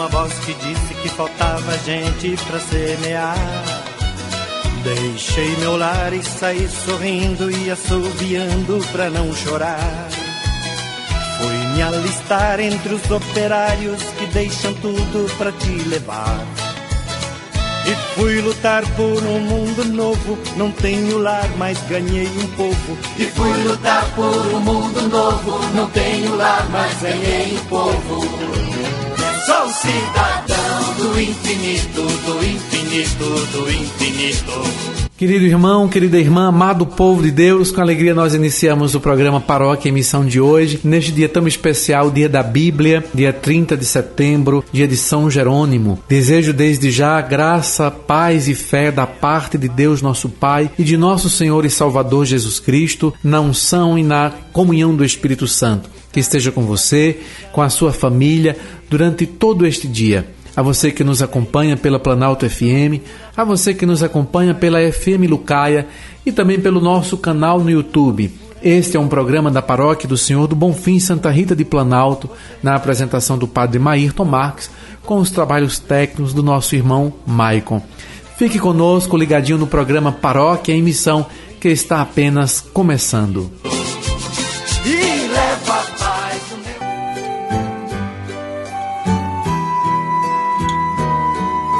uma voz que disse que faltava gente pra semear. Deixei meu lar e saí sorrindo e assoviando pra não chorar. Fui me alistar entre os operários que deixam tudo pra te levar. E fui lutar por um mundo novo, não tenho lar, mas ganhei um povo. E fui lutar por um mundo novo, não tenho lar, mas ganhei um povo. Sou cidadão do infinito, do infinito, do infinito. Querido irmão, querida irmã, amado povo de Deus, com alegria nós iniciamos o programa Paróquia em Missão de hoje, neste dia tão especial, dia da Bíblia, dia 30 de setembro, dia de São Jerônimo. Desejo desde já graça, paz e fé da parte de Deus nosso Pai e de nosso Senhor e Salvador Jesus Cristo, na unção e na comunhão do Espírito Santo, que esteja com você, com a sua família, durante todo este dia. A você que nos acompanha pela Planalto FM, a você que nos acompanha pela FM Lucaia e também pelo nosso canal no YouTube. Este é um programa da Paróquia do Senhor do Bonfim Santa Rita de Planalto, na apresentação do Padre Maírton Marques, com os trabalhos técnicos do nosso irmão Maicon. Fique conosco, ligadinho no programa Paróquia em Missão, que está apenas começando.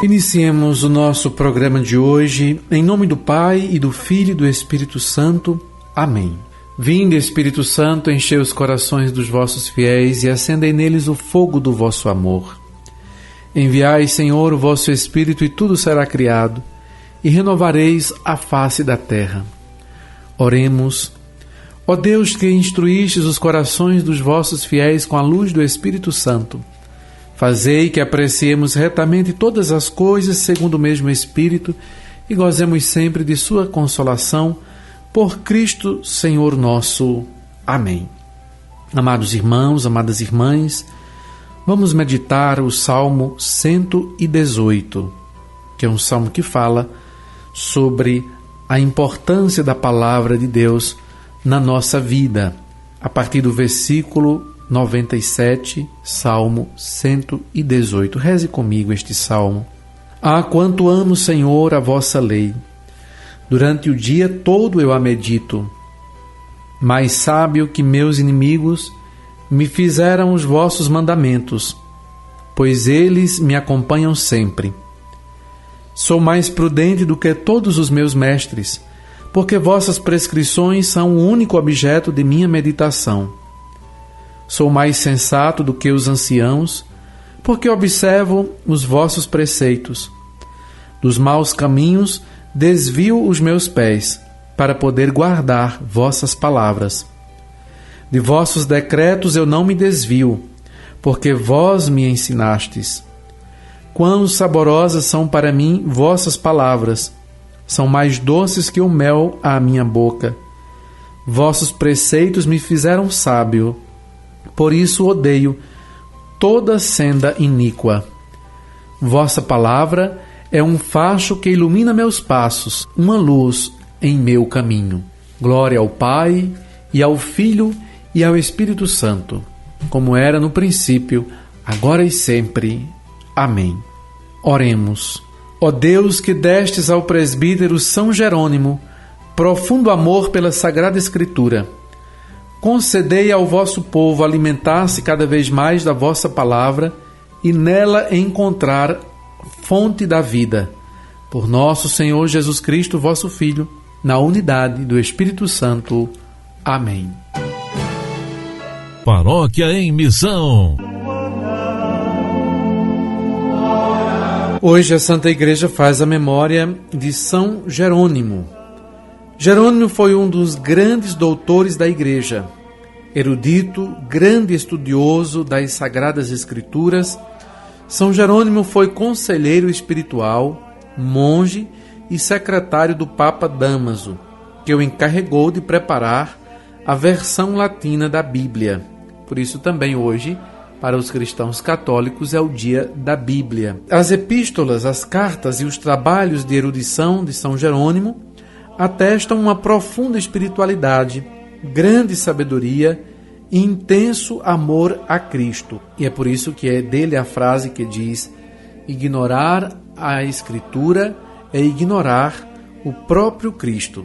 Iniciemos o nosso programa de hoje, em nome do Pai, e do Filho e do Espírito Santo. Amém. Vinde, Espírito Santo, enchei os corações dos vossos fiéis e acendei neles o fogo do vosso amor. Enviai, Senhor, o vosso Espírito, e tudo será criado, e renovareis a face da terra. Oremos. Ó Deus, que instruístes os corações dos vossos fiéis com a luz do Espírito Santo, fazei que apreciemos retamente todas as coisas segundo o mesmo Espírito e gozemos sempre de sua consolação, por Cristo Senhor nosso. Amém. Amados irmãos, amadas irmãs, vamos meditar o Salmo 118, que é um salmo que fala sobre a importância da palavra de Deus na nossa vida, a partir do versículo 97, Salmo 118. Reze comigo este salmo. Ah, quanto amo, Senhor, a vossa lei! Durante o dia todo eu a medito. Mais sábio que meus inimigos, me fizeram os vossos mandamentos, pois eles me acompanham sempre. Sou mais prudente do que todos os meus mestres, porque vossas prescrições são o único objeto de minha meditação. Sou mais sensato do que os anciãos, porque observo os vossos preceitos. Dos maus caminhos desvio os meus pés, para poder guardar vossas palavras. De vossos decretos eu não me desvio, porque vós me ensinastes. Quão saborosas são para mim vossas palavras, são mais doces que o mel à minha boca. Vossos preceitos me fizeram sábio, por isso odeio toda senda iníqua. Vossa palavra é um facho que ilumina meus passos, uma luz em meu caminho. Glória ao Pai, e ao Filho, e ao Espírito Santo, como era no princípio, agora e sempre. Amém. Oremos. Ó Deus, que destes ao presbítero São Jerônimo profundo amor pela Sagrada Escritura, concedei ao vosso povo alimentar-se cada vez mais da vossa palavra e nela encontrar fonte da vida. Por nosso Senhor Jesus Cristo, vosso Filho, na unidade do Espírito Santo. Amém. Paróquia em Missão. Hoje a Santa Igreja faz a memória de São Jerônimo. Jerônimo foi um dos grandes doutores da Igreja. Erudito, grande estudioso das Sagradas Escrituras, São Jerônimo foi conselheiro espiritual, monge e secretário do Papa Dámaso, que o encarregou de preparar a versão latina da Bíblia. Por isso também hoje, para os cristãos católicos, é o dia da Bíblia. As epístolas, as cartas e os trabalhos de erudição de São Jerônimo atestam uma profunda espiritualidade, grande sabedoria intenso amor a Cristo. E é por isso que é dele a frase que diz: ignorar a Escritura é ignorar o próprio Cristo.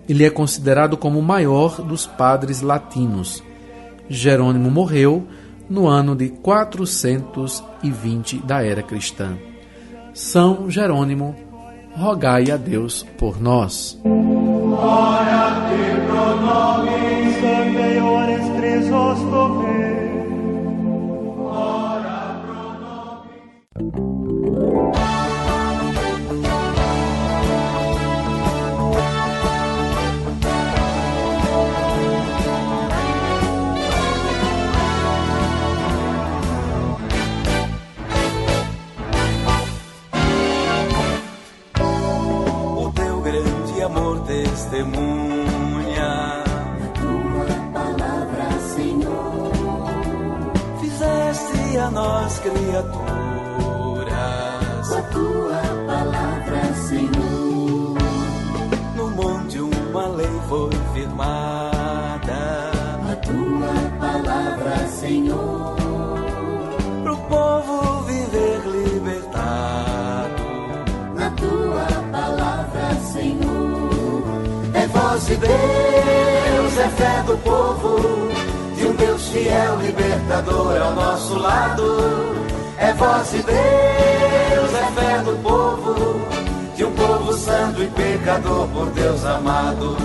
Ele é considerado como o maior dos padres latinos. Jerônimo morreu no ano de 420 da era cristã. São Jerônimo, rogai a Deus por nós. Ora te pro nobis meores Chrysostomé. Ora pro testemunha da tua palavra, Senhor. Fizeste a nós criaturas Com a tua palavra, Senhor. no monte uma lei foi firmada. A tua palavra, Senhor. Pro povo viver libertado. Na tua palavra, Senhor. É voz de Deus, é fé do povo, de um Deus fiel, libertador ao nosso lado. É voz de Deus, é fé do povo, de um povo santo e pecador por Deus amado.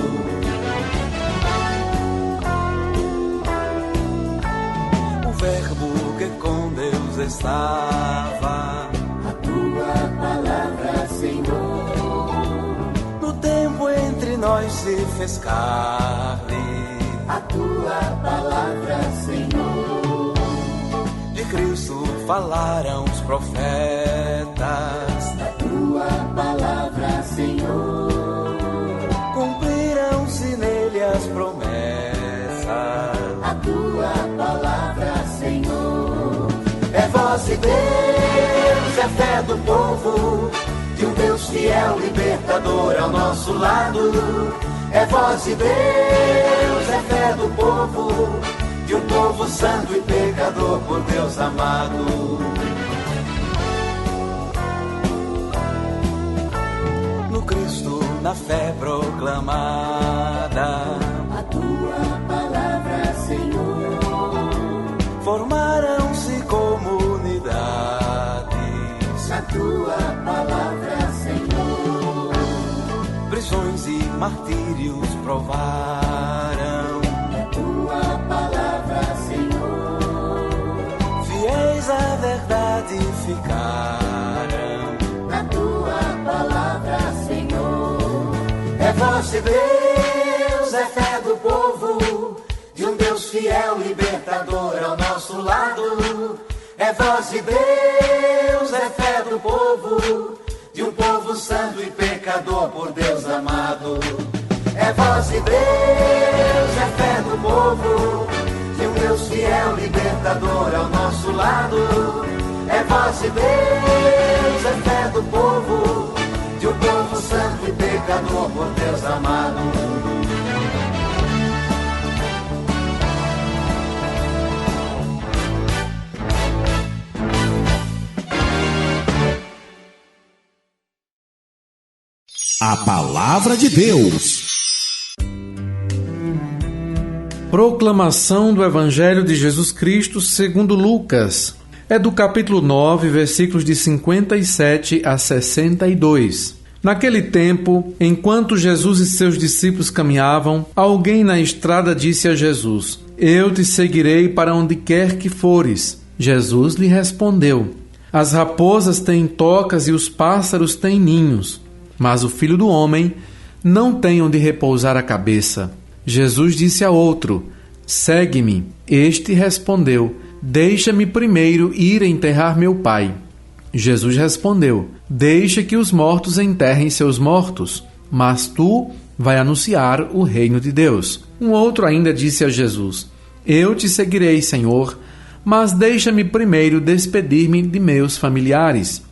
O verbo que com Deus estava, A tua palavra, Senhor. entre nós se fez carne. A tua palavra, Senhor. De Cristo falaram os profetas. A tua palavra, Senhor. Cumpriram-se nele as promessas. A tua palavra, Senhor. É voz de Deus, é fé do povo, de um Deus fiel, libertador ao nosso lado. É voz de Deus, é fé do povo, de um povo santo e pecador por Deus amado. No Cristo, na fé proclamada, A tua palavra, Senhor. formaram-se comunidades. A tua palavra, Senhor. Prisões e martírios provaram. A tua palavra, Senhor. Fiéis à verdade ficaram. A tua palavra, Senhor. É voz de Deus, é fé do povo, de um Deus fiel, libertador ao nosso lado. É voz de Deus, é fé do povo, de um povo santo e pecador por Deus amado. É voz de Deus, é fé do povo, de um Deus fiel, libertador ao nosso lado. É voz de Deus, é fé do povo, de um povo santo e pecador por Deus amado. A Palavra de Deus. Proclamação do Evangelho de Jesus Cristo segundo Lucas. É do capítulo 9, versículos de 57 a 62. Naquele tempo, enquanto Jesus e seus discípulos caminhavam, alguém na estrada disse a Jesus: Eu te seguirei para onde quer que fores. Jesus lhe respondeu: As raposas têm tocas e os pássaros têm ninhos, mas o Filho do Homem não tem onde repousar a cabeça. Jesus disse a outro: Segue-me. Este respondeu: Deixa-me primeiro ir enterrar meu pai. Jesus respondeu: Deixa que os mortos enterrem seus mortos, mas tu vai anunciar o reino de Deus. Um outro ainda disse a Jesus: Eu te seguirei, Senhor, mas deixa-me primeiro despedir-me de meus familiares.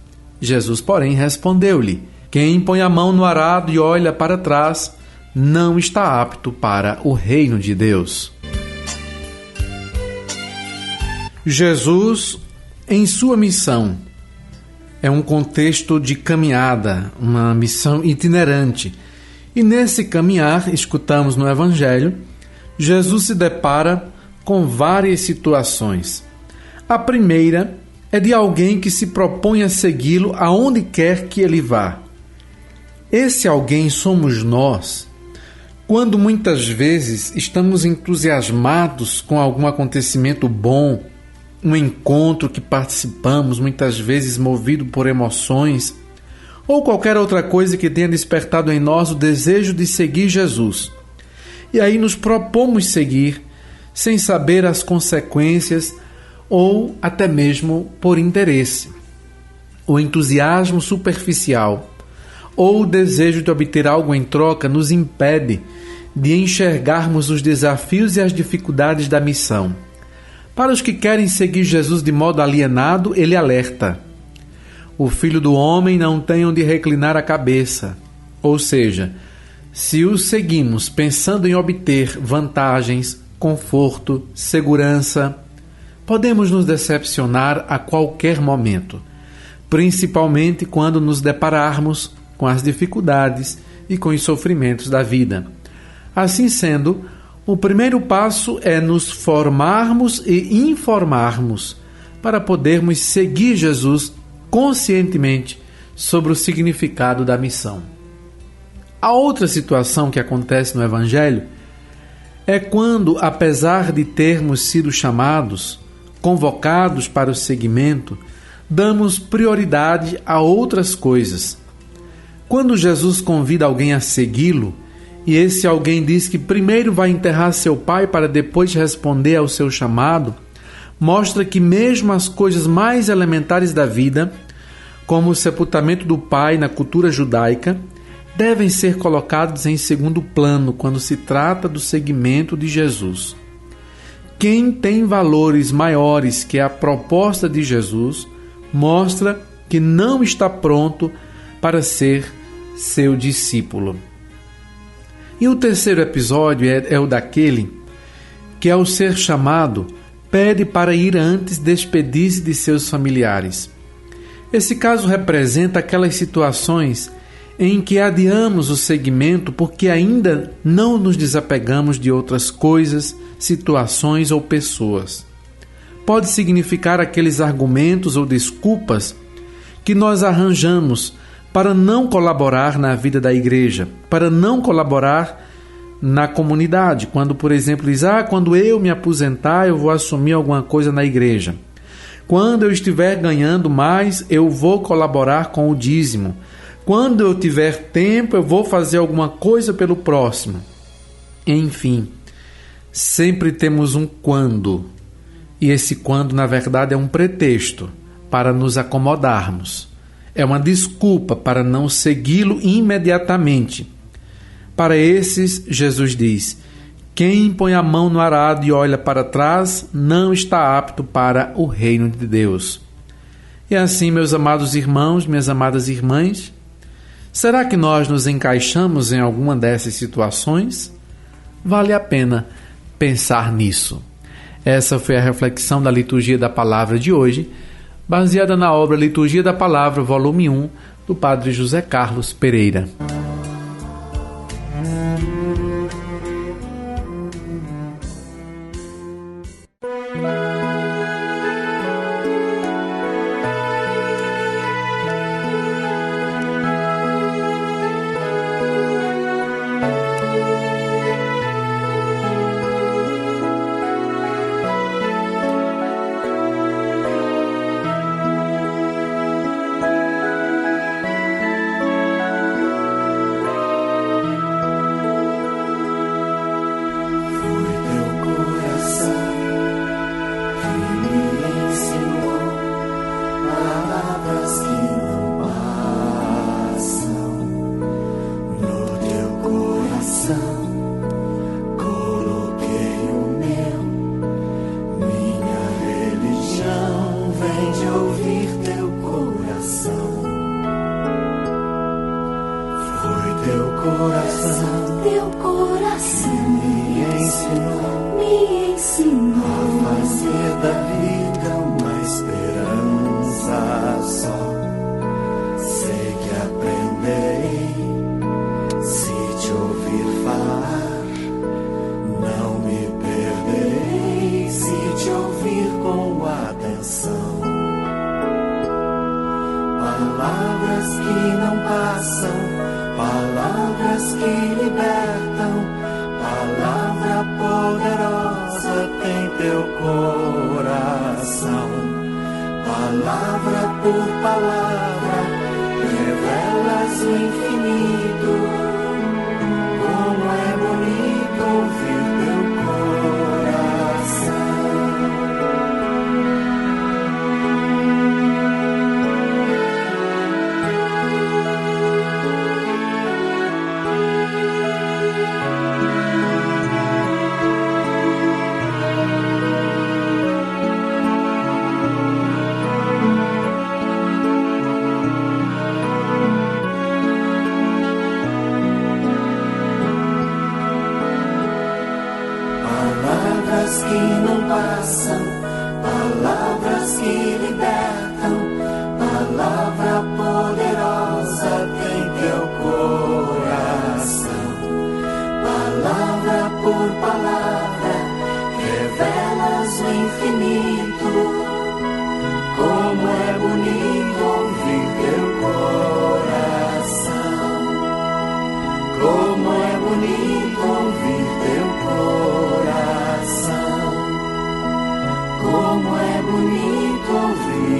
Jesus, porém, respondeu-lhe: Quem põe a mão no arado e olha para trás, não está apto para o reino de Deus. Jesus, em sua missão, é um contexto de caminhada, uma missão itinerante. E nesse caminhar, escutamos no Evangelho, Jesus se depara com várias situações. A primeira é de alguém que se propõe a segui-lo aonde quer que ele vá. Esse alguém somos nós, quando muitas vezes estamos entusiasmados com algum acontecimento bom, um encontro que participamos, muitas vezes movido por emoções, ou qualquer outra coisa que tenha despertado em nós o desejo de seguir Jesus. E aí nos propomos seguir, sem saber as consequências ou até mesmo por interesse. O entusiasmo superficial ou o desejo de obter algo em troca nos impede de enxergarmos os desafios e as dificuldades da missão. Para os que querem seguir Jesus de modo alienado, ele alerta: o Filho do Homem não tem onde reclinar a cabeça. Ou seja, se o seguimos pensando em obter vantagens, conforto, segurança, podemos nos decepcionar a qualquer momento, principalmente quando nos depararmos com as dificuldades e com os sofrimentos da vida. Assim sendo, o primeiro passo é nos formarmos e informarmos para podermos seguir Jesus conscientemente sobre o significado da missão. A outra situação que acontece no Evangelho é quando, apesar de termos sido chamados, convocados para o seguimento, damos prioridade a outras coisas. Quando Jesus convida alguém a segui-lo, e esse alguém diz que primeiro vai enterrar seu pai para depois responder ao seu chamado, mostra que mesmo as coisas mais elementares da vida, como o sepultamento do pai na cultura judaica, devem ser colocados em segundo plano quando se trata do seguimento de Jesus. Quem tem valores maiores que a proposta de Jesus, mostra que não está pronto para ser seu discípulo. E o terceiro episódio é o daquele que, ao ser chamado, pede para ir antes despedir-se de seus familiares. Esse caso representa aquelas situações em que adiamos o seguimento porque ainda não nos desapegamos de outras coisas, situações ou pessoas. Pode significar aqueles argumentos ou desculpas que nós arranjamos para não colaborar na vida da igreja, para não colaborar na comunidade. Quando, por exemplo, diz: quando eu me aposentar, eu vou assumir alguma coisa na igreja. Quando eu estiver ganhando mais, eu vou colaborar com o dízimo. Quando eu tiver tempo, eu vou fazer alguma coisa pelo próximo. Enfim, sempre temos um quando. E esse quando, na verdade, é um pretexto para nos acomodarmos. É uma desculpa para não segui-lo imediatamente. Para esses, Jesus diz: quem põe a mão no arado e olha para trás não está apto para o reino de Deus. E assim, meus amados irmãos, minhas amadas irmãs, será que nós nos encaixamos em alguma dessas situações? Vale a pena pensar nisso. Essa foi a reflexão da Liturgia da Palavra de hoje, baseada na obra Liturgia da Palavra, volume 1, do Padre José Carlos Pereira. teu coração. Palavra por palavra, revelas o infinito. Como é bonito ouvir teu coração. Palavras que não passam, palavras que libertam, palavra poderosa tem teu coração. Palavra por palavra, revelas o infinito. Como é bonito ouvir teu coração. Como é bonito ouvir teu coração. Como é bonito ouvir.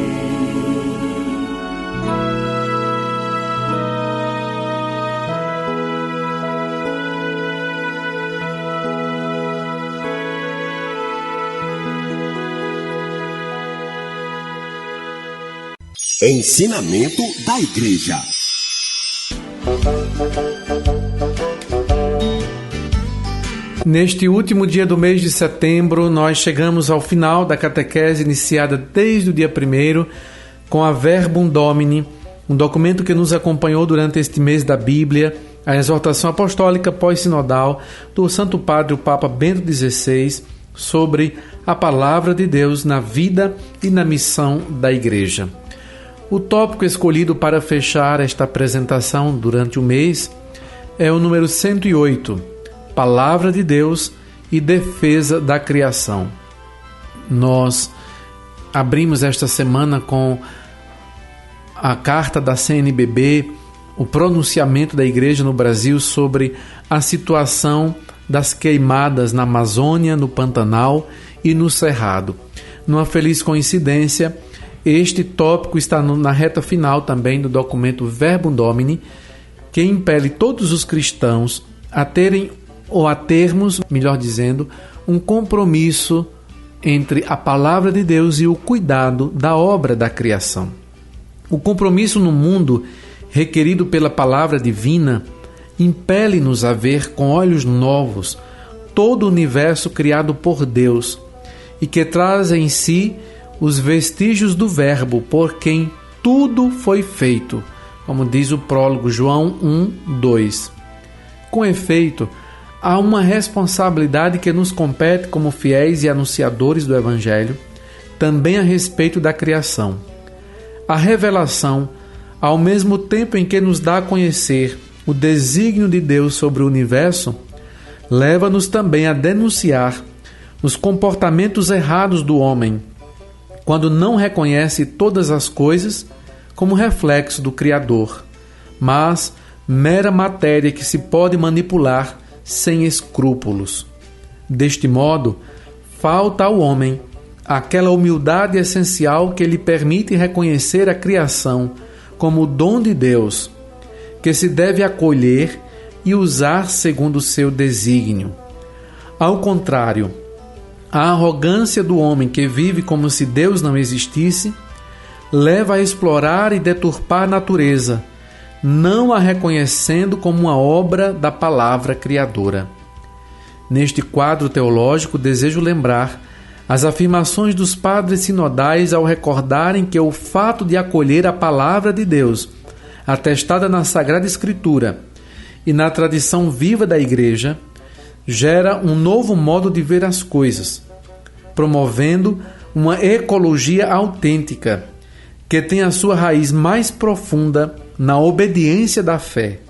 Ensinamento da Igreja. Neste último dia do mês de setembro, nós chegamos ao final da catequese iniciada desde o dia 1º com a Verbum Domini, um documento que nos acompanhou durante este mês da Bíblia, a exortação apostólica pós-sinodal do Santo Padre, o Papa Bento XVI, sobre a Palavra de Deus na vida e na missão da Igreja. O tópico escolhido para fechar esta apresentação durante o mês é o número 108, Palavra de Deus e defesa da criação. Nós abrimos esta semana com a carta da CNBB, o pronunciamento da Igreja no Brasil sobre a situação das queimadas na Amazônia, no Pantanal e no Cerrado. Numa feliz coincidência, este tópico está na reta final também do documento Verbum Domini, que impele todos os cristãos a terem, ou a termos, melhor dizendo, um compromisso entre a Palavra de Deus e o cuidado da obra da criação. O compromisso no mundo requerido pela Palavra Divina impele-nos a ver com olhos novos todo o universo criado por Deus e que traz em si os vestígios do Verbo, por quem tudo foi feito, como diz o prólogo João 1:2. Com efeito, há uma responsabilidade que nos compete como fiéis e anunciadores do Evangelho, também a respeito da criação. A revelação, ao mesmo tempo em que nos dá a conhecer o desígnio de Deus sobre o universo, leva-nos também a denunciar os comportamentos errados do homem, quando não reconhece todas as coisas como reflexo do Criador, mas mera matéria que se pode manipular sem escrúpulos. Deste modo, falta ao homem aquela humildade essencial que lhe permite reconhecer a criação como o dom de Deus, que se deve acolher e usar segundo o seu desígnio. Ao contrário, a arrogância do homem que vive como se Deus não existisse leva a explorar e deturpar a natureza, não a reconhecendo como uma obra da palavra criadora. Neste quadro teológico, desejo lembrar as afirmações dos padres sinodais ao recordarem que o fato de acolher a palavra de Deus, atestada na Sagrada Escritura e na tradição viva da Igreja, gera um novo modo de ver as coisas, promovendo uma ecologia autêntica que tem a sua raiz mais profunda na obediência da fé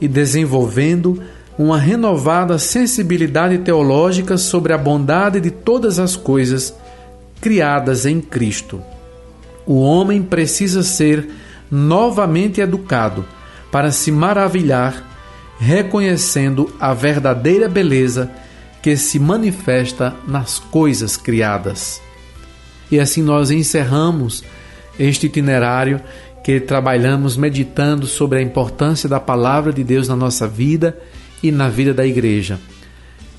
e desenvolvendo uma renovada sensibilidade teológica sobre a bondade de todas as coisas criadas em Cristo. O homem precisa ser novamente educado para se maravilhar, reconhecendo a verdadeira beleza que se manifesta nas coisas criadas. E assim nós encerramos este itinerário que trabalhamos meditando sobre a importância da palavra de Deus na nossa vida e na vida da igreja.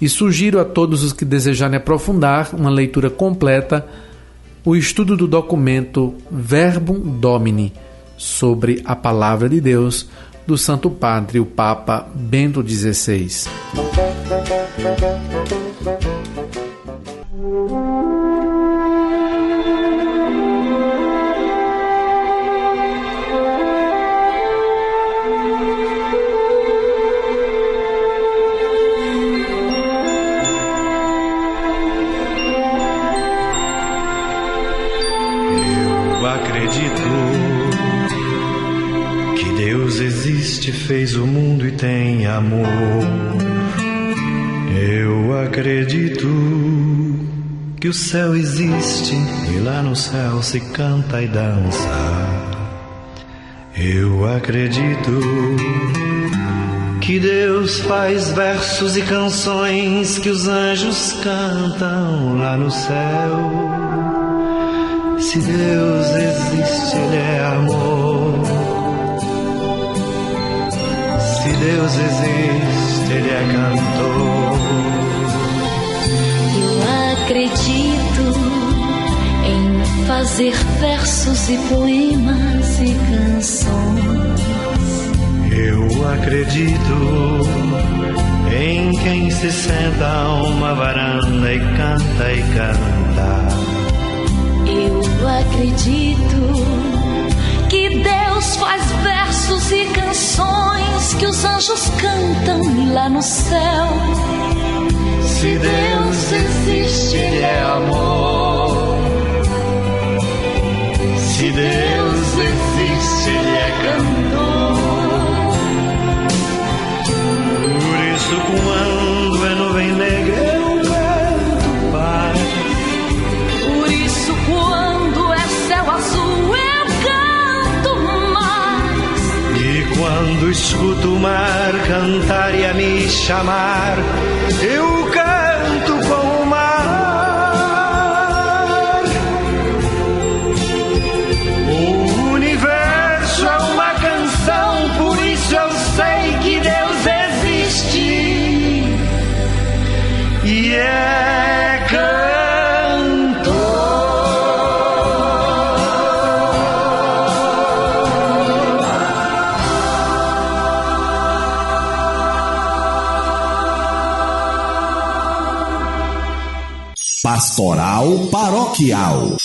E sugiro a todos os que desejarem aprofundar uma leitura completa, o estudo do documento Verbum Domini, sobre a palavra de Deus, do Santo Padre, o Papa Bento XVI. Fez o mundo e tem amor. Eu acredito que o céu existe e lá no céu se canta e dança. Eu acredito que Deus faz versos e canções que os anjos cantam lá no céu. Se Deus existe, Ele é amor. Se Deus existe, Ele é cantor. Eu acredito em fazer versos e poemas e canções. Eu acredito em quem se senta a uma varanda e canta. Eu acredito que Deus faz versos e canções que os anjos cantam lá no céu. Se Deus existe, Ele é amor. Se Deus existe, Ele é cantor. Por isso, quando é nuvem negra, eu canto paz. Por isso, quando é céu azul, quando escuto o mar cantar e a me chamar, eu canto com o mar. O universo é uma canção, por isso eu sei que Deus existe e é cantor. Pastoral Paroquial.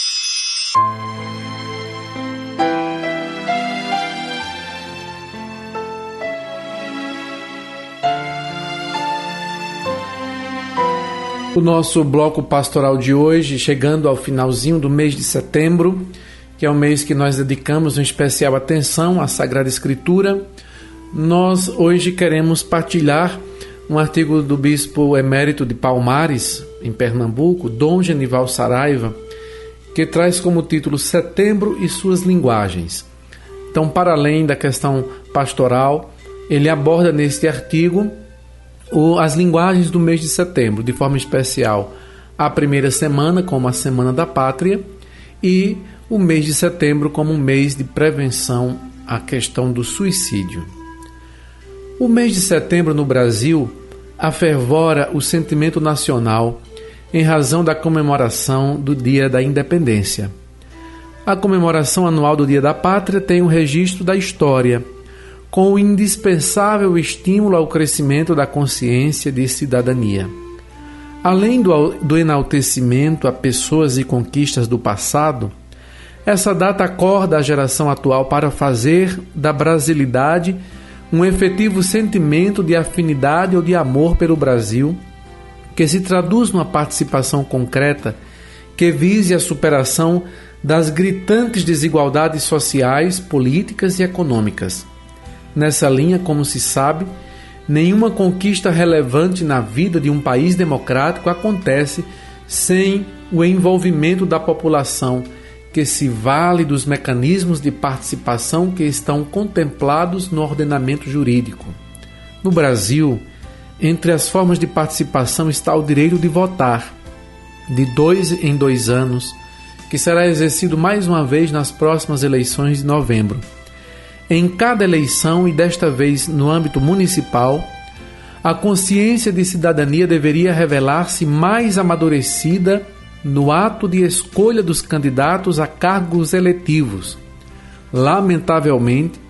O nosso bloco pastoral de hoje, chegando ao finalzinho do mês de setembro, que é o mês que nós dedicamos uma especial atenção à Sagrada Escritura, nós hoje queremos partilhar um artigo do bispo emérito de Palmares, em Pernambuco, Dom Genival Saraiva, que traz como título Setembro e suas linguagens. Então, para além da questão pastoral, ele aborda neste artigo as linguagens do mês de setembro, de forma especial a primeira semana como a Semana da Pátria e o mês de setembro como um mês de prevenção à questão do suicídio. O mês de setembro no Brasil afervora o sentimento nacional em razão da comemoração do Dia da Independência. A comemoração anual do Dia da Pátria tem um registro da história, com o indispensável estímulo ao crescimento da consciência de cidadania. Além do enaltecimento a pessoas e conquistas do passado, essa data acorda a geração atual para fazer da brasilidade um efetivo sentimento de afinidade ou de amor pelo Brasil, que se traduz numa participação concreta que vise a superação das gritantes desigualdades sociais, políticas e econômicas. Nessa linha, como se sabe, nenhuma conquista relevante na vida de um país democrático acontece sem o envolvimento da população, que se vale dos mecanismos de participação que estão contemplados no ordenamento jurídico. No Brasil, Entre as formas de participação está o direito de votar, de 2 em 2 anos, que será exercido mais uma vez nas próximas eleições de novembro. Em cada eleição, e desta vez no âmbito municipal, a consciência de cidadania deveria revelar-se mais amadurecida no ato de escolha dos candidatos a cargos eletivos. Lamentavelmente,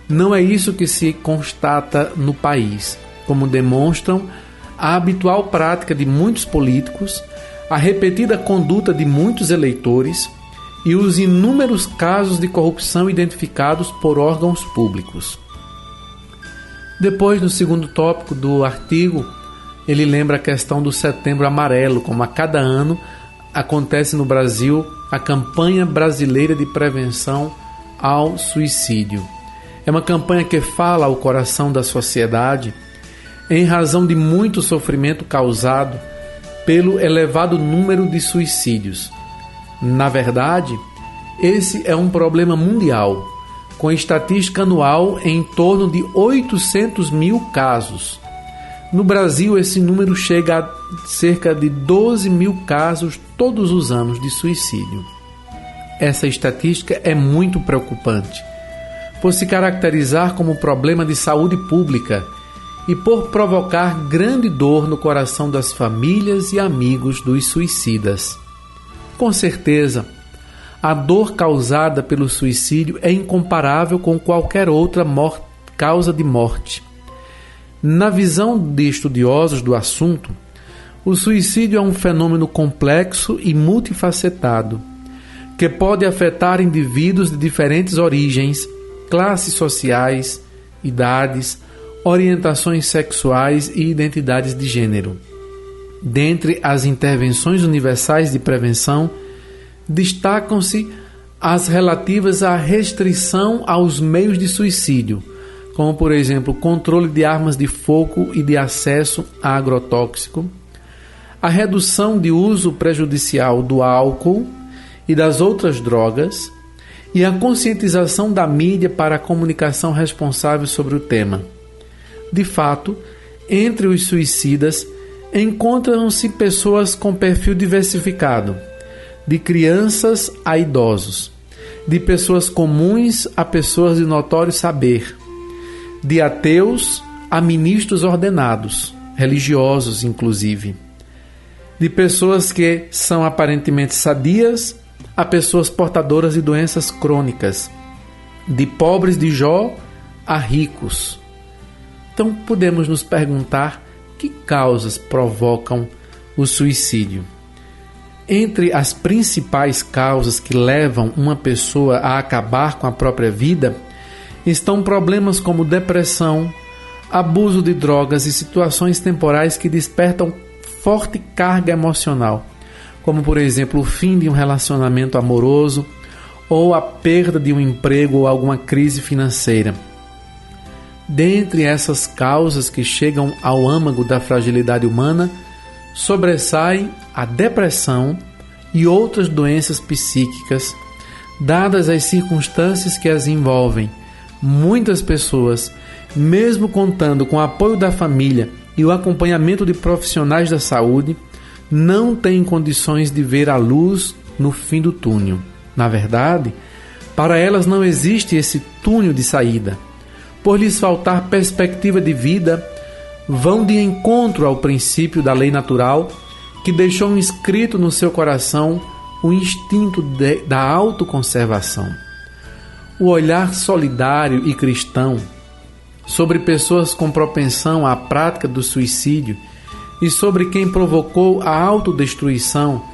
não é isso que se constata no país, como demonstram a habitual prática de muitos políticos, a repetida conduta de muitos eleitores e os inúmeros casos de corrupção identificados por órgãos públicos. Depois, no segundo tópico do artigo, ele lembra a questão do Setembro Amarelo, como a cada ano acontece no Brasil a campanha brasileira de prevenção ao suicídio. É uma campanha que fala ao coração da sociedade em razão de muito sofrimento causado pelo elevado número de suicídios. Na verdade, esse é um problema mundial, com estatística anual em torno de 800 mil casos. No Brasil, esse número chega a cerca de 12 mil casos todos os anos de suicídio. Essa estatística é muito preocupante, por se caracterizar como problema de saúde pública e por provocar grande dor no coração das famílias e amigos dos suicidas. Com certeza, a dor causada pelo suicídio é incomparável com qualquer outra causa de morte. Na visão de estudiosos do assunto, o suicídio é um fenômeno complexo e multifacetado, que pode afetar indivíduos de diferentes origens, classes sociais, idades, orientações sexuais e identidades de gênero. Dentre as intervenções universais de prevenção, destacam-se as relativas à restrição aos meios de suicídio, como, por exemplo, controle de armas de fogo e de acesso a agrotóxico, a redução de uso prejudicial do álcool e das outras drogas, e a conscientização da mídia para a comunicação responsável sobre o tema. De fato, entre os suicidas encontram-se pessoas com perfil diversificado, de crianças a idosos, de pessoas comuns a pessoas de notório saber, de ateus a ministros ordenados, religiosos inclusive, de pessoas que são aparentemente sadias a pessoas portadoras de doenças crônicas, de pobres de Jó a ricos. Então podemos nos perguntar que causas provocam o suicídio. Entre as principais causas que levam uma pessoa a acabar com a própria vida estão problemas como depressão, abuso de drogas e situações temporais que despertam forte carga emocional, como por exemplo o fim de um relacionamento amoroso ou a perda de um emprego ou alguma crise financeira. Dentre essas causas que chegam ao âmago da fragilidade humana, sobressaem a depressão e outras doenças psíquicas, dadas as circunstâncias que as envolvem. Muitas pessoas, mesmo contando com o apoio da família e o acompanhamento de profissionais da saúde, não têm condições de ver a luz no fim do túnel. Na verdade, para elas não existe esse túnel de saída. Por lhes faltar perspectiva de vida, vão de encontro ao princípio da lei natural que deixou inscrito no seu coração o instinto da autoconservação. O olhar solidário e cristão sobre pessoas com propensão à prática do suicídio e sobre quem provocou a autodestruição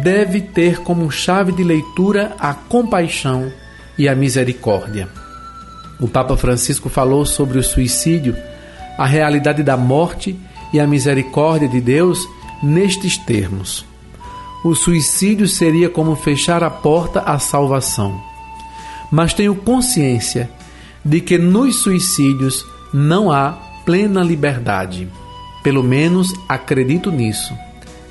deve ter como chave de leitura a compaixão e a misericórdia. O Papa Francisco falou sobre o suicídio, a realidade da morte e a misericórdia de Deus nestes termos: o suicídio seria como fechar a porta à salvação. Mas tenho consciência de que nos suicídios não há plena liberdade. Pelo menos acredito nisso,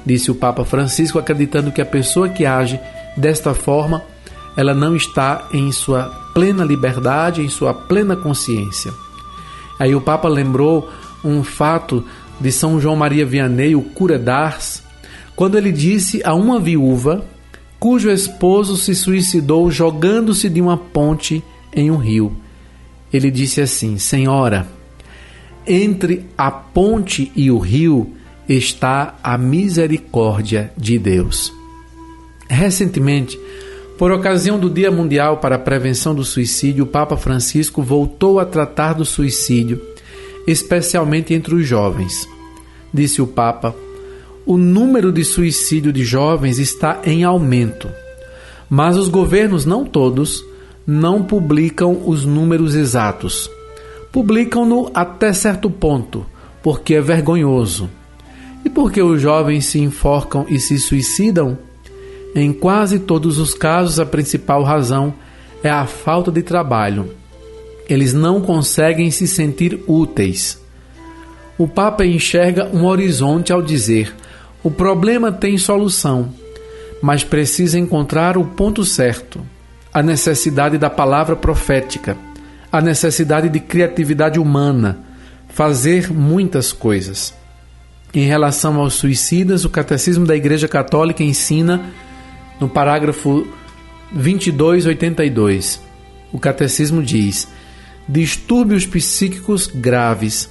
disse o Papa Francisco, acreditando que a pessoa que age desta forma, ela não está em sua plena liberdade, em sua plena consciência. Aí o Papa lembrou um fato de São João Maria Vianney, o cura d'Ars, quando ele disse a uma viúva cujo esposo se suicidou jogando-se de uma ponte em um rio. Ele disse assim: Senhora, entre a ponte e o rio está a misericórdia de Deus. Recentemente, por ocasião do Dia Mundial para a Prevenção do Suicídio, o Papa Francisco voltou a tratar do suicídio, especialmente entre os jovens. Disse o Papa: o número de suicídio de jovens está em aumento, mas os governos, não todos, não publicam os números exatos. Publicam-no até certo ponto, porque é vergonhoso. E por que os jovens se enforcam e se suicidam? Em quase todos os casos, a principal razão é a falta de trabalho. Eles não conseguem se sentir úteis. O Papa enxerga um horizonte ao dizer: o problema tem solução, mas precisa encontrar o ponto certo. A necessidade da palavra profética, a necessidade de criatividade humana, fazer muitas coisas. Em relação aos suicidas, o Catecismo da Igreja Católica ensina, no parágrafo 2282, o Catecismo diz: distúrbios psíquicos graves,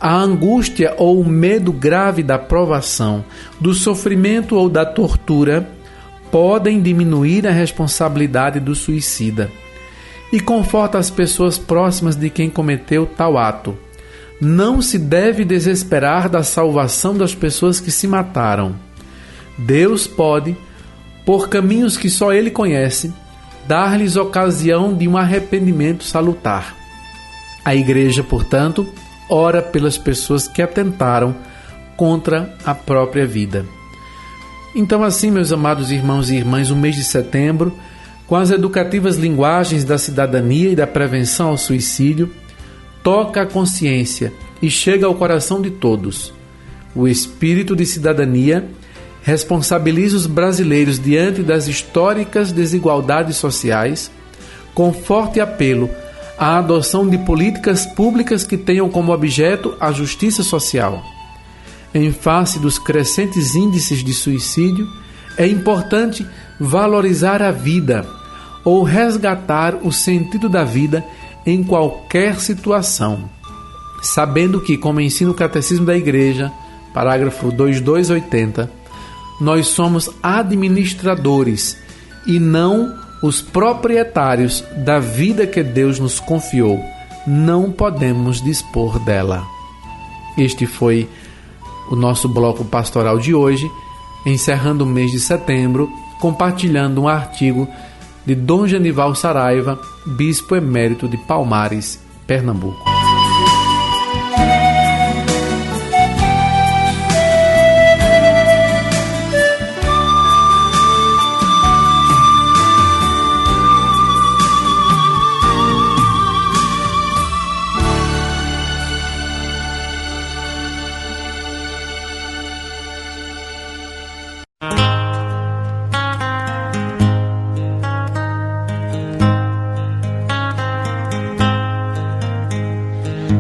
a angústia ou o medo grave da provação, do sofrimento ou da tortura podem diminuir a responsabilidade do suicida e conforta as pessoas próximas de quem cometeu tal ato. Não se deve desesperar da salvação das pessoas que se mataram. Deus pode, por caminhos que só Ele conhece, dar-lhes ocasião de um arrependimento salutar. A Igreja, portanto, ora pelas pessoas que atentaram contra a própria vida. Então, assim, meus amados irmãos e irmãs, o mês de setembro, com as educativas linguagens da cidadania e da prevenção ao suicídio, toca a consciência e chega ao coração de todos. O espírito de cidadania responsabiliza os brasileiros diante das históricas desigualdades sociais, com forte apelo à adoção de políticas públicas que tenham como objeto a justiça social. Em face dos crescentes índices de suicídio, é importante valorizar a vida ou resgatar o sentido da vida em qualquer situação, sabendo que, como ensina o Catecismo da Igreja, parágrafo 2280, nós somos administradores e não os proprietários da vida que Deus nos confiou. Não podemos dispor dela. Este foi o nosso bloco pastoral de hoje, encerrando o mês de setembro, compartilhando um artigo de Dom Genival Saraiva, bispo emérito de Palmares, Pernambuco.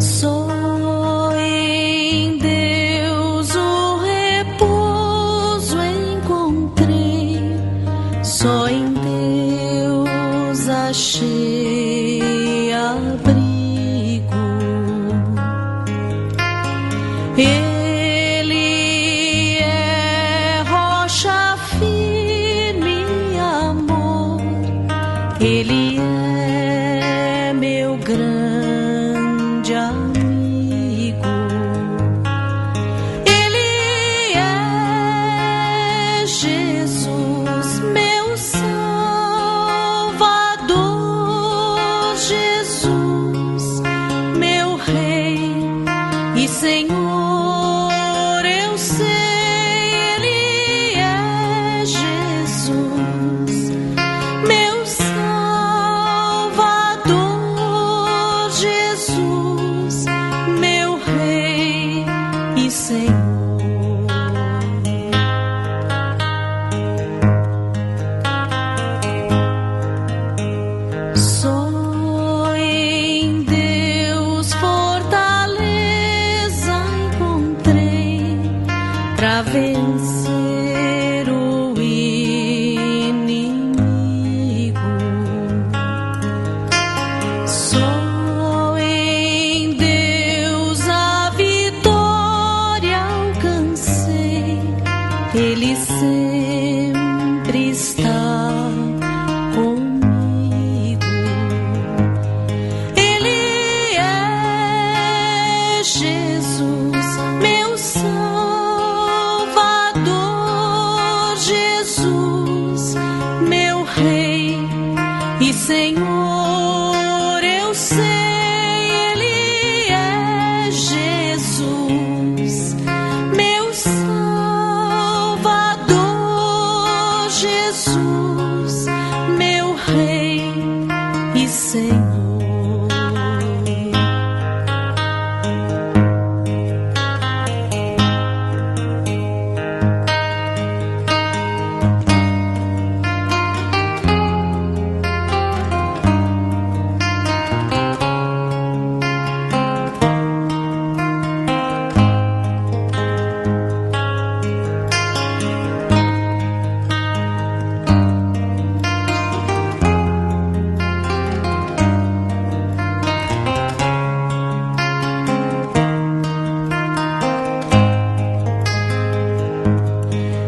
Só em Deus o repouso encontrei, só em Deus achei abrigo. Ele é rocha firme, amor, Ele é meu grande amigo. Ele é Jesus, meu Salvador, Jesus, meu Rei e Senhor, eu sei, Ele é Jesus, meu Salvador, Jesus, meu Rei e Senhor. Só em Deus fortaleza encontrei, pra vencer o inimigo. Só em Deus a vitória alcancei. Ele sempre está comigo. Ele é Jesus, meu Salvador, Jesus, meu Rei e Senhor. Eu sei, Ele é Jesus, meu Salvador, Jesus, meu Rei e Senhor.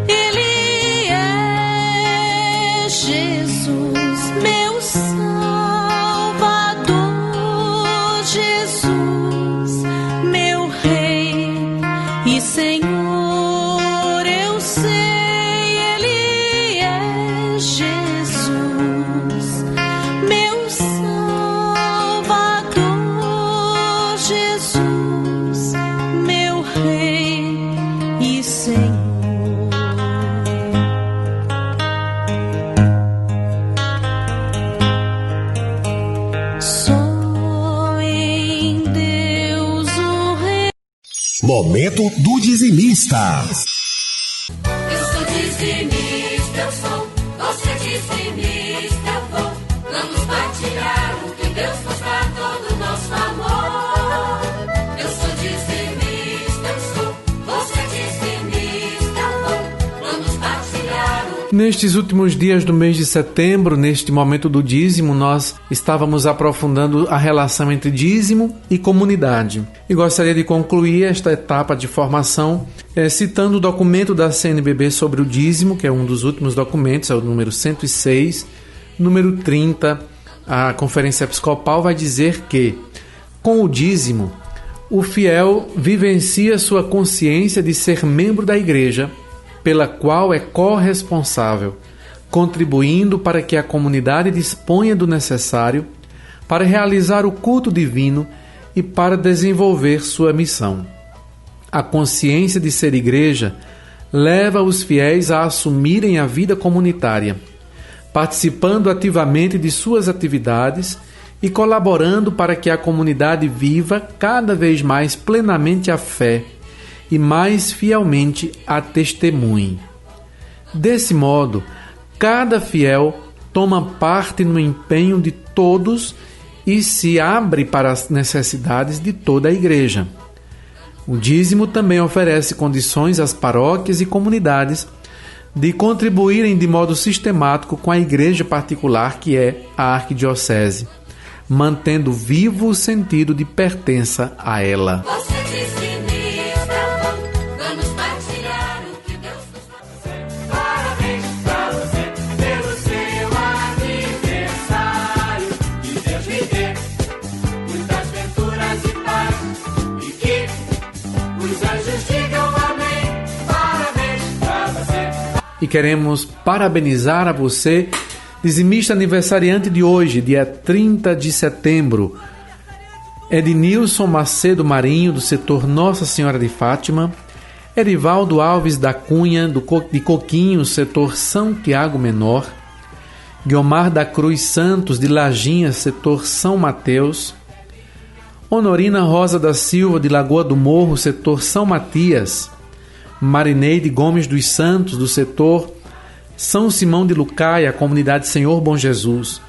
Ele é Jesus, meu Salvador, Jesus, meu Rei e Senhor. Eu sei, Ele é Jesus, meu Salvador, Jesus, meu Rei e Senhor. Só em Deus o Rei. Momento do dizimista. Eu sou dizimista, eu sou. Você é dizimista, eu vou. Vamos partilhar o que Deus faz pra todo o nosso amor. Eu sou dizimista, eu sou. Você é dizimista, eu vou. Vamos partilhar o Nestes últimos dias do mês de setembro, neste momento do dízimo, nós estávamos aprofundando a relação entre dízimo e comunidade. E gostaria de concluir esta etapa de formação citando o documento da CNBB sobre o dízimo, que é um dos últimos documentos, é o número 106, número 30. A Conferência Episcopal vai dizer que, com o dízimo, o fiel vivencia sua consciência de ser membro da Igreja, pela qual é corresponsável, contribuindo para que a comunidade disponha do necessário para realizar o culto divino e para desenvolver sua missão. A consciência de ser igreja leva os fiéis a assumirem a vida comunitária, participando ativamente de suas atividades e colaborando para que a comunidade viva cada vez mais plenamente a fé e mais fielmente a testemunhe. Desse modo, cada fiel toma parte no empenho de todos e se abre para as necessidades de toda a igreja. O dízimo também oferece condições às paróquias e comunidades de contribuírem de modo sistemático com a igreja particular que é a arquidiocese, mantendo vivo o sentido de pertença a ela. Você dizimista, vamos partilhar o que Deus nos faz. Parabéns pra você pelo seu aniversário. Que Deus lhe dê muitas venturas e paz. E que os anjos digam amém. Parabéns pra você. E queremos parabenizar a você, dizimista aniversariante de hoje, dia 30 de setembro. Ednilson Macedo Marinho, do setor Nossa Senhora de Fátima. Erivaldo Alves da Cunha, de Coquinho, setor São Tiago Menor. Guiomar da Cruz Santos, de Lajinha, setor São Mateus. Honorina Rosa da Silva, de Lagoa do Morro, setor São Matias. Marineide Gomes dos Santos, do setor São Simão de Lucaia, comunidade Senhor Bom Jesus.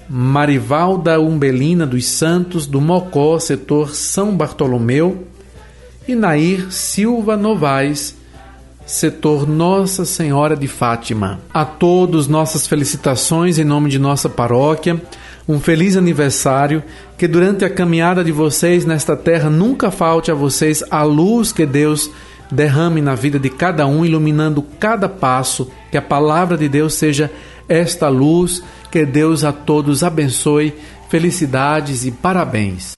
Marivalda Umbelina dos Santos, do Mocó, setor São Bartolomeu. e Nair Silva Novaes, setor Nossa Senhora de Fátima. A todos nossas felicitações em nome de nossa paróquia, um feliz aniversário, que durante a caminhada de vocês nesta terra nunca falte a vocês a luz que Deus derrame na vida de cada um, iluminando cada passo, que a palavra de Deus seja esta luz, que Deus a todos abençoe, felicidades e parabéns.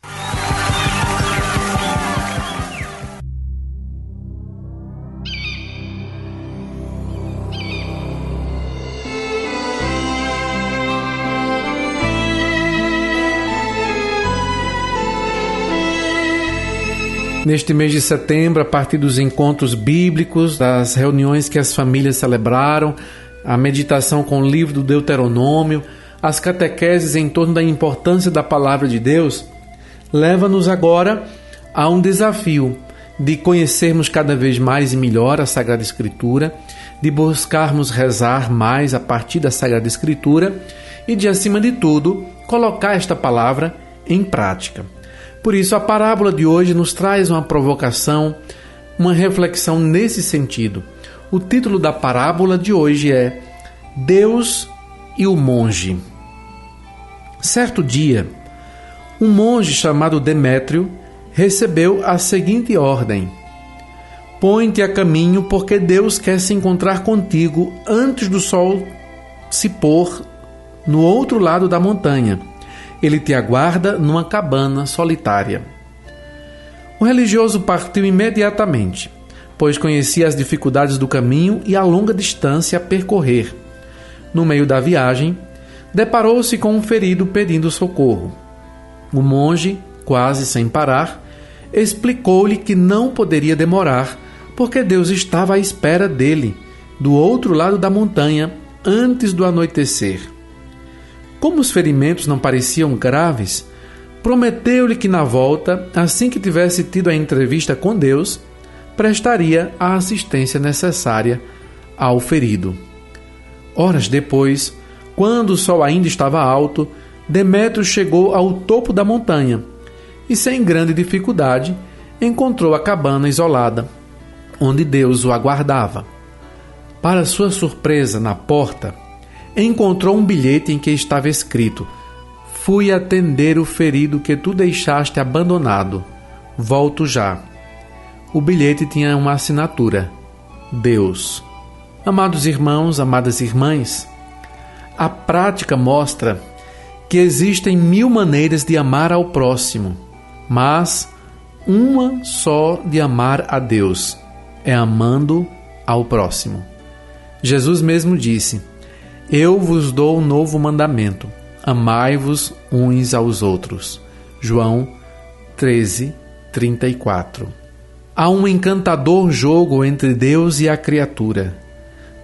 Neste mês de setembro, a partir dos encontros bíblicos, das reuniões que as famílias celebraram, a meditação com o livro do Deuteronômio, as catequeses em torno da importância da palavra de Deus, leva-nos agora a um desafio de conhecermos cada vez mais e melhor a Sagrada Escritura, de buscarmos rezar mais a partir da Sagrada Escritura e de, acima de tudo, colocar esta palavra em prática. Por isso, a parábola de hoje nos traz uma provocação, uma reflexão nesse sentido. O título da parábola de hoje é Deus e o Monge. Certo dia, um monge chamado Demétrio recebeu a seguinte ordem: põe-te a caminho, porque Deus quer se encontrar contigo antes do sol se pôr no outro lado da montanha. Ele te aguarda numa cabana solitária. O religioso partiu imediatamente, pois conhecia as dificuldades do caminho e a longa distância a percorrer. No meio da viagem, deparou-se com um ferido pedindo socorro. O monge, quase sem parar, explicou-lhe que não poderia demorar, porque Deus estava à espera dele, do outro lado da montanha, antes do anoitecer. Como os ferimentos não pareciam graves, prometeu-lhe que na volta, assim que tivesse tido a entrevista com Deus, prestaria a assistência necessária ao ferido. Horas depois, quando o sol ainda estava alto, Demétrio chegou ao topo da montanha e, sem grande dificuldade, encontrou a cabana isolada, onde Deus o aguardava. Para sua surpresa, na porta, encontrou um bilhete em que estava escrito: fui atender o ferido que tu deixaste abandonado. Volto já. O bilhete tinha uma assinatura: Deus. Amados irmãos, amadas irmãs, a prática mostra que existem 1000 maneiras de amar ao próximo, mas uma só de amar a Deus, é amando ao próximo. Jesus mesmo disse: eu vos dou um novo mandamento, amai-vos uns aos outros. João 13:34. Há um encantador jogo entre Deus e a criatura.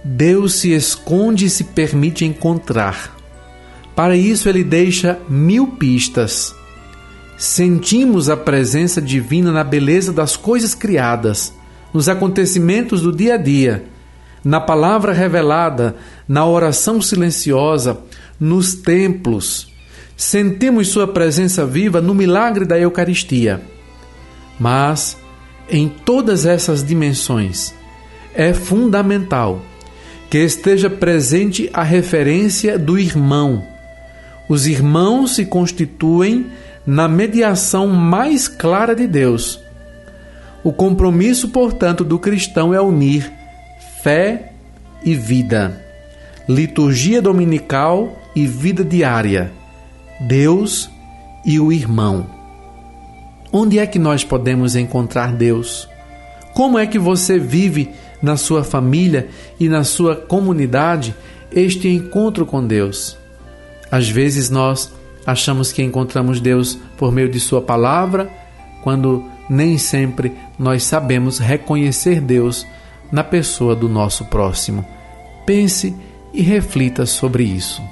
Deus se esconde e se permite encontrar. Para isso ele deixa 1000 pistas. Sentimos a presença divina na beleza das coisas criadas, nos acontecimentos do dia a dia, na palavra revelada, na oração silenciosa, nos templos. Sentimos sua presença viva no milagre da Eucaristia. Mas, em todas essas dimensões, é fundamental que esteja presente a referência do irmão. Os irmãos se constituem na mediação mais clara de Deus. O compromisso, portanto, do cristão é unir fé e vida, liturgia dominical e vida diária, Deus e o irmão. Onde é que nós podemos encontrar Deus? Como é que você vive na sua família e na sua comunidade este encontro com Deus? Às vezes nós achamos que encontramos Deus por meio de sua palavra, quando nem sempre nós sabemos reconhecer Deus na pessoa do nosso próximo. Pense e reflita sobre isso.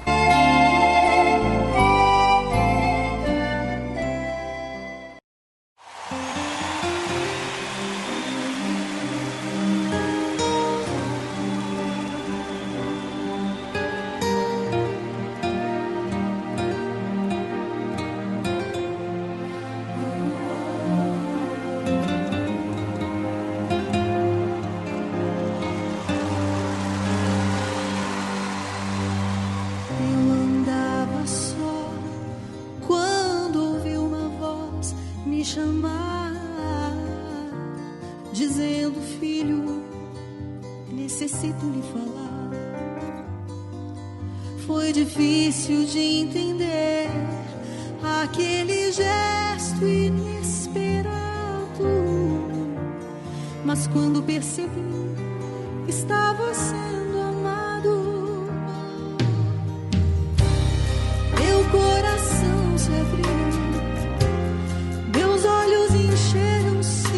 necessito lhe falar. Foi difícil de entender aquele gesto inesperado, mas quando percebi, estava sendo amado. Meu coração se abriu, meus olhos encheram-se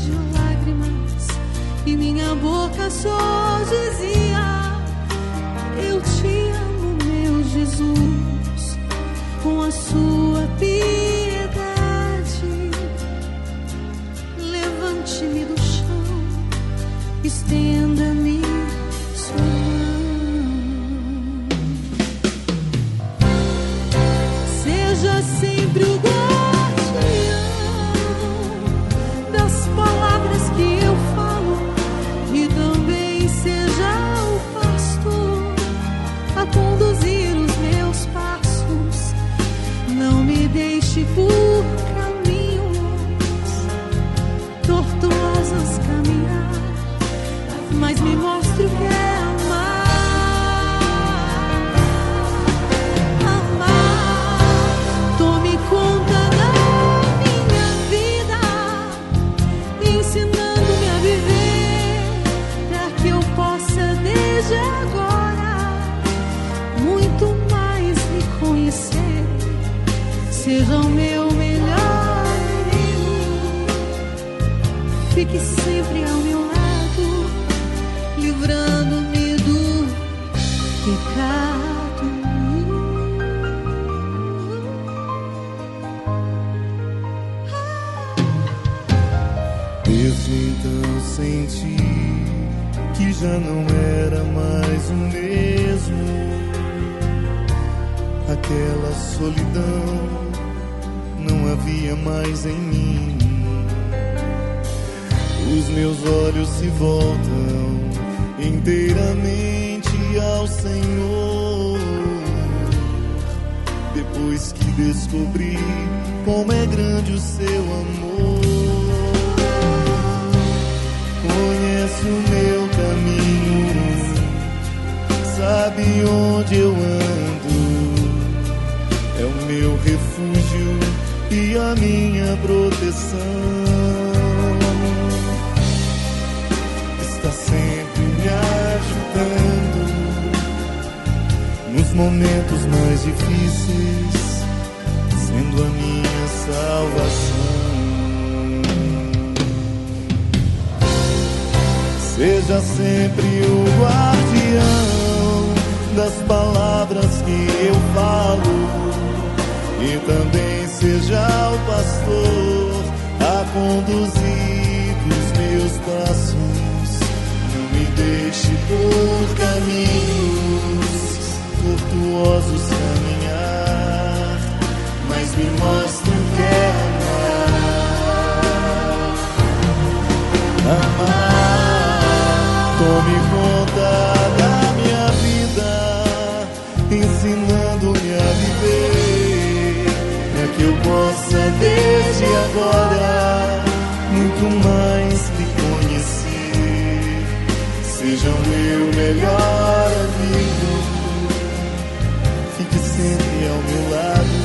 de lágrimas e minha boca só dizia: eu te amo, meu Jesus, com a sua piedade. Levante-me do chão, estenda-me sua mão. Seja sempre o guardião das palavras que eu falo, e também seja o pastor a conduzir os meus passos. Não me deixe por caminhos tortuosos caminhar, mas me mostre o que é amar. Amar. Tome conta da minha vida, ensinando-me a viver, para que eu possa desde agora muito mais me conhecer. Seja o meu melhor amigo, fique sempre ao meu lado, livrando-me do pecado. Desde então senti que já não era mais o mesmo. Aquela solidão não havia mais em mim. Os meus olhos se voltam inteiramente ao Senhor, depois que descobri como é grande o seu amor. Conhece o meu caminho, sabe onde eu ando, é o meu refúgio e a minha proteção. Está sempre me ajudando nos momentos mais difíceis, sendo a minha salvação. Seja sempre o guardião das palavras que eu falo, e também seja o pastor a conduzir os meus passos. Não me deixe por caminhos tortuosos caminhar, mas me mostre o que é amar. Amar. Tome conta da minha vida, ensinando-me a viver, para que eu possa desde agora muito mais me conhecer. Seja o meu melhor amigo, fique sempre ao meu lado,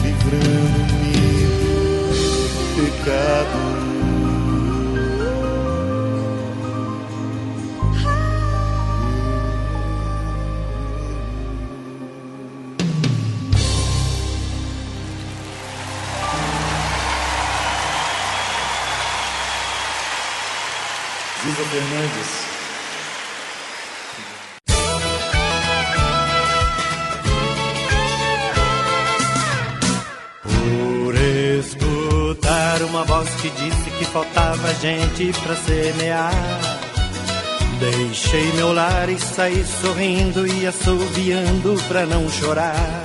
livrando-me do pecado. Ziza Fernandes. Por escutar uma voz que disse que faltava gente pra semear, deixei meu lar e saí sorrindo e assoviando pra não chorar.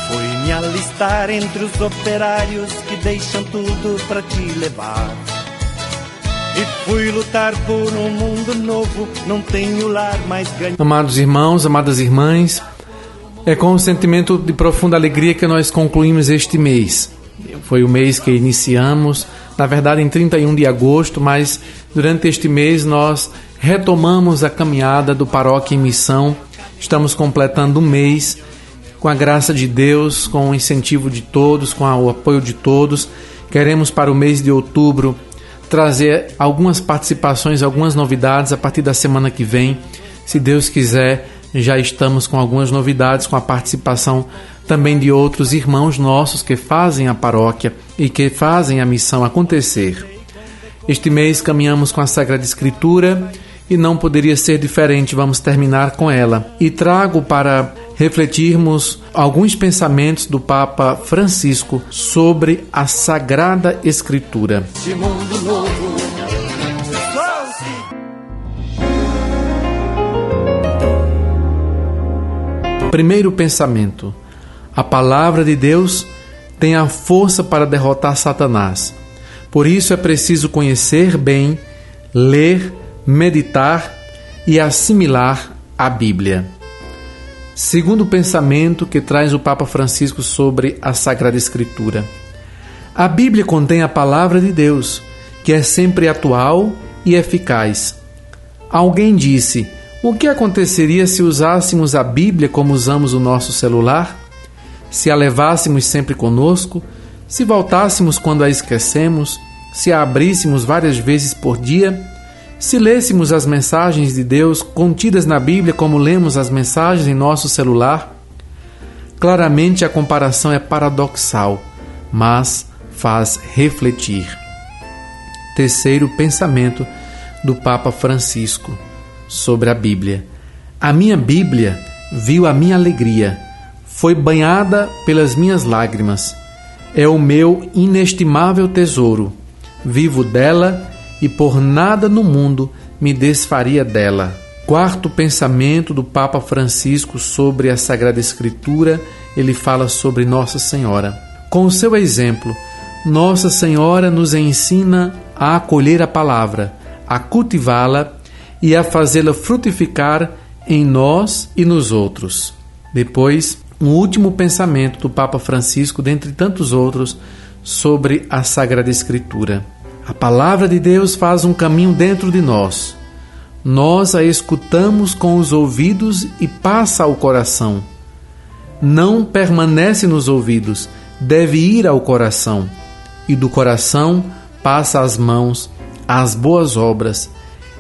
Fui me alistar entre os operários que deixam tudo pra te levar. E fui lutar por um mundo novo, não tenho lar mais ganho. Amados irmãos, amadas irmãs, é com um sentimento de profunda alegria que nós concluímos este mês. Foi o mês que iniciamos na verdade em 31 de agosto, mas durante este mês nós retomamos a caminhada do Paróquia em Missão. Estamos completando um mês com a graça de Deus, com o incentivo de todos, com o apoio de todos. Queremos para o mês de outubro trazer algumas participações, algumas novidades a partir da semana que vem. Se Deus quiser, já estamos com algumas novidades, com a participação também de outros irmãos nossos que fazem a paróquia e que fazem a missão acontecer. Este mês caminhamos com a Sagrada Escritura e não poderia ser diferente, vamos terminar com ela. E trago para refletirmos alguns pensamentos do Papa Francisco sobre a Sagrada Escritura. De mundo novo. Primeiro pensamento: a palavra de Deus tem a força para derrotar Satanás. Por isso é preciso conhecer bem, ler, meditar e assimilar a Bíblia. Segundo pensamento que traz o Papa Francisco sobre a Sagrada Escritura: a Bíblia contém a palavra de Deus, que é sempre atual e eficaz. Alguém disse: o que aconteceria se usássemos a Bíblia como usamos o nosso celular? Se a levássemos sempre conosco? Se voltássemos quando a esquecemos? Se a abríssemos várias vezes por dia? Se lêssemos as mensagens de Deus contidas na Bíblia como lemos as mensagens em nosso celular? Claramente a comparação é paradoxal, mas faz refletir. Terceiro pensamento do Papa Francisco sobre a Bíblia: a minha Bíblia viu a minha alegria, foi banhada pelas minhas lágrimas, é o meu inestimável tesouro, vivo dela e por nada no mundo me desfaria dela. Quarto pensamento do Papa Francisco sobre a Sagrada Escritura, ele fala sobre Nossa Senhora. Com o seu exemplo, Nossa Senhora nos ensina a acolher a palavra, a cultivá-la e a fazê-la frutificar em nós e nos outros. Depois, um último pensamento do Papa Francisco, dentre tantos outros, sobre a Sagrada Escritura. A palavra de Deus faz um caminho dentro de nós. Nós a escutamos com os ouvidos e passa ao coração. Não permanece nos ouvidos, deve ir ao coração. E do coração passa às mãos, às boas obras.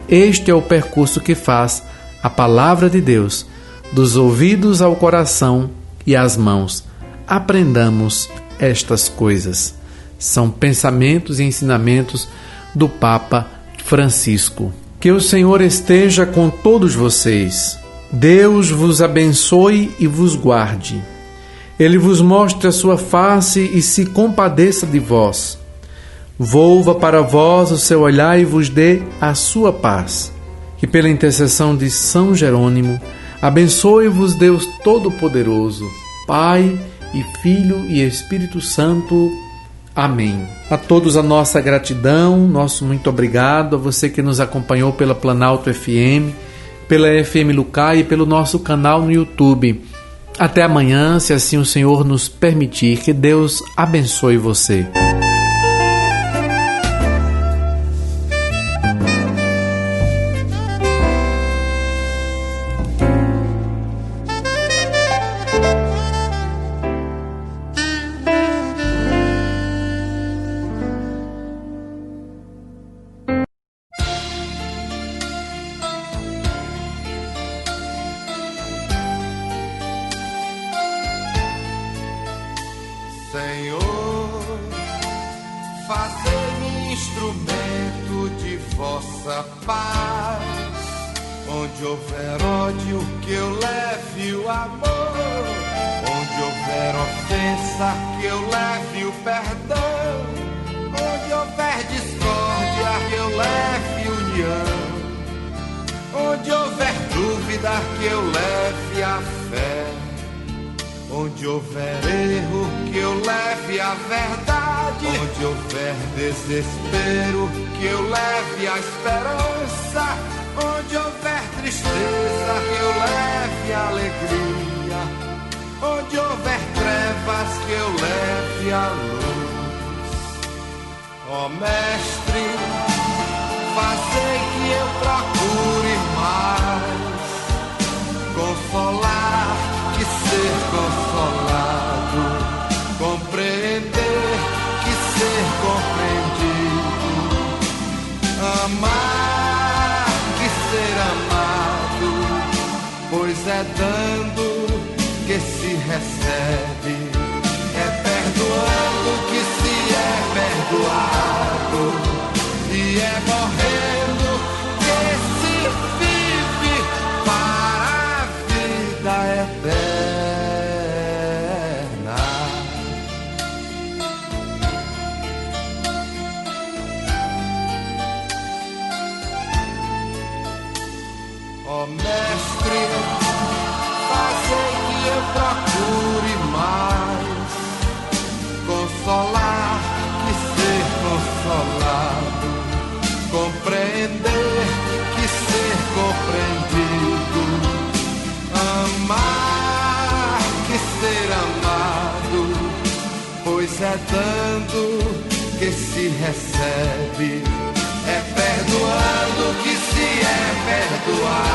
Este é o percurso que faz a palavra de Deus, dos ouvidos ao coração e às mãos. Aprendamos estas coisas. São pensamentos e ensinamentos do Papa Francisco. Que o Senhor esteja com todos vocês. Deus vos abençoe e vos guarde. Ele vos mostre a sua face e se compadeça de vós. Volva para vós o seu olhar e vos dê a sua paz. Que pela intercessão de São Jerônimo, abençoe-vos Deus Todo-Poderoso, Pai e Filho e Espírito Santo. Amém. A todos a nossa gratidão, nosso muito obrigado, a você que nos acompanhou pela Planalto FM, pela FM Lucai e pelo nosso canal no YouTube. Até amanhã, se assim o Senhor nos permitir. Que Deus abençoe você. Senhor, fazei-me instrumento de vossa paz. Onde houver ódio, que eu leve o amor. Onde houver ofensa, que eu leve o perdão. Onde houver discórdia, que eu leve união. Onde houver dúvida, que eu leve a fé. Onde houver erro, que eu leve a verdade. Onde houver desespero, que eu leve a esperança. Onde houver tristeza, que eu leve a alegria. Onde houver trevas, que eu leve a luz. Ó mestre, fazei que eu procure mais consolar que ser consolado, compreender que ser compreendido, amar que ser amado, pois é dando que se recebe, é perdoando que se é perdoado, e é morrendo que se vive para a vida eterna. Ó mestre, fazei que eu procure mais consolar que ser consolado, compreender que ser compreendido, amar que ser amado, pois é dando que se recebe, é perdoando que se é perdoado,